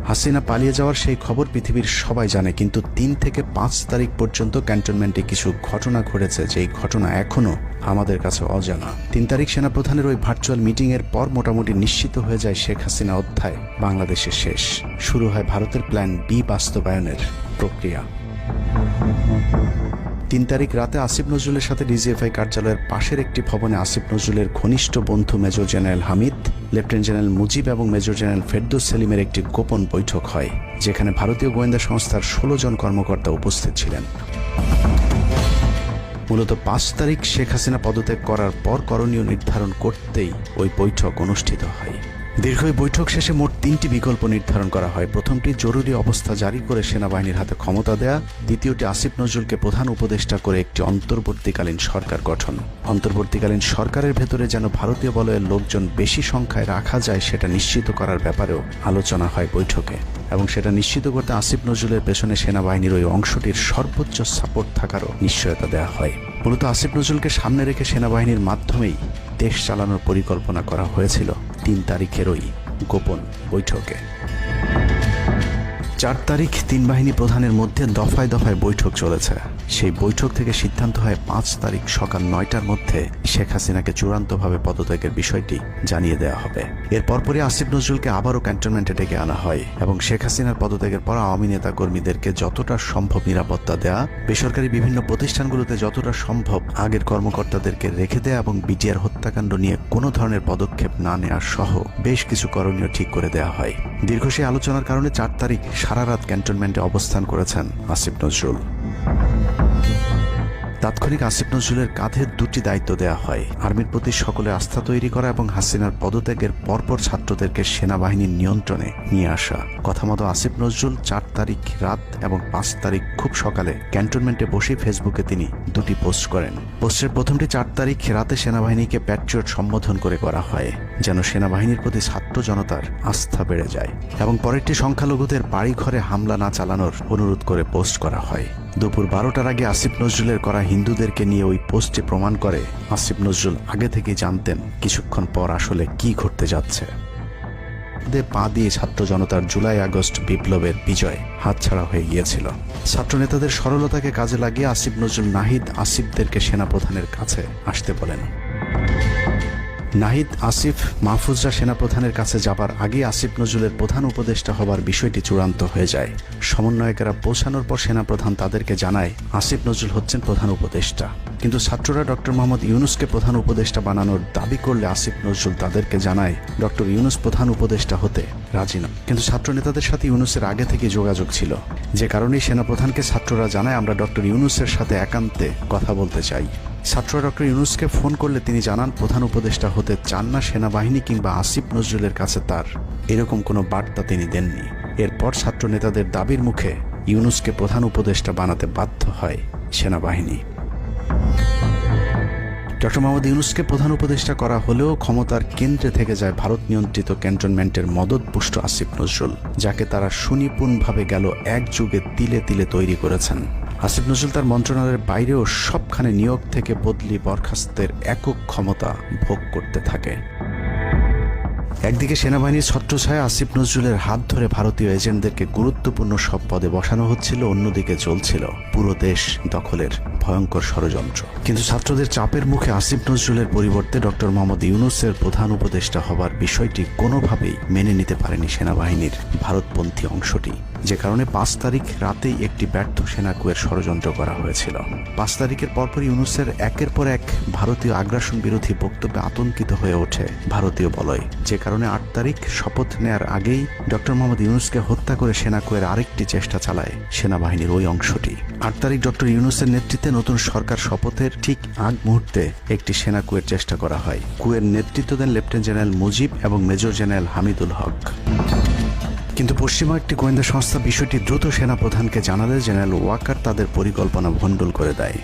হাসিনা পালিয়ে যাওয়ার সেই খবর পৃথিবীর সবাই জানে, কিন্তু ৩ থেকে ৫ তারিখ পর্যন্ত ক্যান্টনমেন্টে কিছু ঘটনা ঘটেছে যেই ঘটনা এখনও আমাদের কাছে অজানা। ৩ তারিখ সেনাপ্রধানের ওই ভার্চুয়াল মিটিংয়ের পর মোটামুটি নিশ্চিত হয়ে যায় শেখ হাসিনা অধ্যায় বাংলাদেশের শেষ। শুরু হয় ভারতের প্ল্যান বি বাস্তবায়নের প্রক্রিয়া। ৩ তারিখ রাতে আসিফ নজরুলের সাথে ডিজিএফআই কার্যালয়ের পাশের একটি ভবনে আসিফ নজরুলের ঘনিষ্ঠ বন্ধু major general Hamid, lieutenant general Mujib এবং মেজর জেনারেল ফেরদৌস সেলিমের একটি গোপন বৈঠক হয়, যেখানে ভারতীয় গোয়েন্দা সংস্থার ১৬ জন কর্মকর্তা উপস্থিত ছিলেন। মূলত ৫ তারিখ শেখ হাসিনা পদত্যাগ করার পর করণীয় নির্ধারণ করতেই ওই বৈঠক অনুষ্ঠিত হয়। দীর্ঘ এই বৈঠক শেষে মোট ৩টি বিকল্প নির্ধারণ করা হয়। প্রথমটি জরুরি অবস্থা জারি করে সেনাবাহিনীর হাতে ক্ষমতা দেয়া, দ্বিতীয়টি আসিফ নজরুলকে প্রধান উপদেষ্টা করে একটি অন্তর্বর্তীকালীন সরকার গঠন। অন্তর্বর্তীকালীন সরকারের ভেতরে যেন ভারতীয় বলয়ের লোকজন বেশি সংখ্যায় রাখা যায় সেটা নিশ্চিত করার ব্যাপারেও আলোচনা হয় বৈঠকে, এবং সেটা নিশ্চিত করতে আসিফ নজরুলের পেছনে সেনাবাহিনীর ওই অংশটির সর্বোচ্চ সাপোর্ট থাকারও নিশ্চয়তা দেওয়া হয়। মূলত আসিফ নজরুলকে সামনে রেখে সেনাবাহিনীর মাধ্যমেই দেশ চালানোর পরিকল্পনা করা হয়েছিল ৩ তারিখের ওই গোপন বৈঠকে। ৪ তারিখ ৩ বাহিনী প্রধানের মধ্যে দফায় দফায় বৈঠক চলেছে। সেই বৈঠক থেকে সিদ্ধান্ত হয় ৫ তারিখ সকাল ৯টার মধ্যে শেখ হাসিনাকে চূড়ান্তভাবে পদত্যাগের বিষয়টি জানিয়ে দেওয়া হবে। এর পরপরই আসিফ নজরুলকে আবারও ক্যান্টনমেন্টে ডেকে আনা হয় এবং শেখ হাসিনার পদত্যাগের পর আওয়ামী নেতা কর্মীদেরকে যতটা সম্ভব নিরাপত্তা দেয়া, বেসরকারি বিভিন্ন প্রতিষ্ঠানগুলোতে যতটা সম্ভব আগের কর্মকর্তাদেরকে রেখে দেয়া এবং বিটিআর হত্যাকাণ্ড নিয়ে কোনো ধরনের পদক্ষেপ না নেওয়ার সহ বেশ কিছু করণীয় ঠিক করে দেওয়া হয়। দীর্ঘ সেই আলোচনার কারণে ৪ তারিখ সারা রাত ক্যান্টনমেন্টে অবস্থান করেছেন আসিফ নজরুল। তাৎক্ষণিক আসিফ নজরুলের কাঁধে 2টি দায়িত্ব দেওয়া হয়: আর্মির প্রতি সকলের আস্থা তৈরি করা এবং হাসিনার পদত্যাগের পরপর ছাত্রদেরকে সেনাবাহিনীর নিয়ন্ত্রণে নিয়ে আসা। কথা মতো আসিফ নজরুল ৪ তারিখ রাত এবং ৫ তারিখ খুব সকালে ক্যান্টনমেন্টে বসে ফেসবুকে তিনি 2টি পোস্ট করেন। পোস্টের প্রথমটি ৪ তারিখ রাতে সেনাবাহিনীকে প্যাট্রিয়ট সম্বোধন করে করা হয়, যেন সেনাবাহিনীর প্রতি ছাত্র জনতার আস্থা বেড়ে যায়, এবং পরেরটি সংখ্যালঘুদের বাড়ি ঘরে হামলা না চালানোর অনুরোধ করে পোস্ট করা হয়। দুপুর ১২টার আগে আসিফ নজরুলের করা হিন্দুদেরকে নিয়ে ওই পোস্টে প্রমাণ করে আসিফ নজরুল আগে থেকেই জানতেন কিছুক্ষণ পর আসলে কি ঘটতে যাচ্ছে। পা দিয়ে ছাত্র জনতার জুলাই আগস্ট বিপ্লবের বিজয় হাতছাড়া হয়ে গিয়েছিল। ছাত্র নেতাদের সরলতাকে কাজে লাগিয়ে আসিফ নজরুল নাহিদ আসিফদেরকে সেনাপ্রধানের কাছে আসতে বলেন। নাহিদ, আসিফ, মাহফুজরা সেনাপ্রধানের কাছে যাবার আগে আসিফ নজরুলের প্রধান উপদেষ্টা হবার বিষয়টি চূড়ান্ত হয়ে যায়। সমন্বয়কেরা পৌঁছানোর পর সেনাপ্রধান তাদেরকে জানায় আসিফ নজরুল হচ্ছেন প্রধান উপদেষ্টা, কিন্তু ছাত্ররা ডক্টর মোহাম্মদ ইউনূসকে প্রধান উপদেষ্টা বানানোর দাবি করলে আসিফ নজরুল তাদেরকে জানায় ডক্টর ইউনূস প্রধান উপদেষ্টা হতে রাজি না। কিন্তু ছাত্র নেতাদের সাথে ইউনূসের আগে থেকে যোগাযোগ ছিল, যে কারণেই সেনাপ্রধানকে ছাত্ররা জানায় আমরা ডক্টর ইউনূসের সাথে একান্তে কথা বলতে চাই। ছাত্ররা ডক্টর ইউনূসকে ফোন করলে তিনি জানান প্রধান উপদেষ্টা হতে চান না সেনাবাহিনী কিংবা আসিফ নজরুলের কাছে তার এরকম কোনো বার্তা তিনি দেননি। এরপর ছাত্র নেতাদের দাবির মুখে ইউনূসকে প্রধান উপদেষ্টা বানাতে বাধ্য হয় সেনাবাহিনী। ডক্টর মোহাম্মদ ইউনূসকে প্রধান উপদেষ্টা করা হলেও ক্ষমতার কেন্দ্রে থেকে যায় ভারত নিয়ন্ত্রিত ক্যান্টনমেন্টের মদতপুষ্ট আসিফ নজরুল, যাকে তারা সুনিপুণভাবে গেল এক যুগে তিলে তিলে তৈরি করেছেন। আসিফ নজরুল তার মন্ত্রণালয়ের বাইরেও সবখানে নিয়োগ থেকে বদলি বরখাস্তের একক ক্ষমতা ভোগ করতে থাকে। একদিকে সেনাবাহিনীর ছত্রছায়া আসিফ নজরুলের হাত ধরে ভারতীয় এজেন্টদেরকে গুরুত্বপূর্ণ সব পদে বসানো হচ্ছিল, অন্যদিকে চলছিল পুরো দেশ দখলের ভয়ঙ্কর ষড়যন্ত্র। কিন্তু ছাত্রদের চাপের মুখে আসিফ নজরুলের পরিবর্তে ডক্টর মোহাম্মদ ইউনূসের প্রধান উপদেষ্টা হবার বিষয়টি কোনোভাবেই মেনে নিতে পারেনি সেনাবাহিনীর ভারতপন্থী অংশটি, যে কারণে ৫ তারিখ রাতেই একটি ব্যর্থ সেনাকুয়ের ষড়যন্ত্র করা হয়েছিল। ৫ তারিখের পরপর ইউনূসের একের পর এক ভারতীয় আগ্রাসন বিরোধী বক্তব্যে আতঙ্কিত হয়ে ওঠে ভারতীয় বলয়, যে কারণে ৮ তারিখ শপথ নেয়ার আগেই ডক্টর মোহাম্মদ ইউনূসকে হত্যা করে সেনাকুয়ের আরেকটি চেষ্টা চালায় সেনাবাহিনীর ওই অংশটি। ৮ তারিখ ডক্টর ইউনূসের নেতৃত্বে নতুন সরকার শপথের ঠিক আগ মুহূর্তে একটি সেনা কুয়ের চেষ্টা করা হয়। কুয়ের নেতৃত্ব দেন লেফটেন্যান্ট জেনারেল মুজিব এবং মেজর জেনারেল হামিদুল হক। কিন্তু পশ্চিমা একটি গোয়েন্দা সংস্থা বিষয়টি দ্রুত সেনাপ্রধানকে জানালে জেনারেল ওয়াকার তাদের পরিকল্পনা ভণ্ডুল করে দেয়।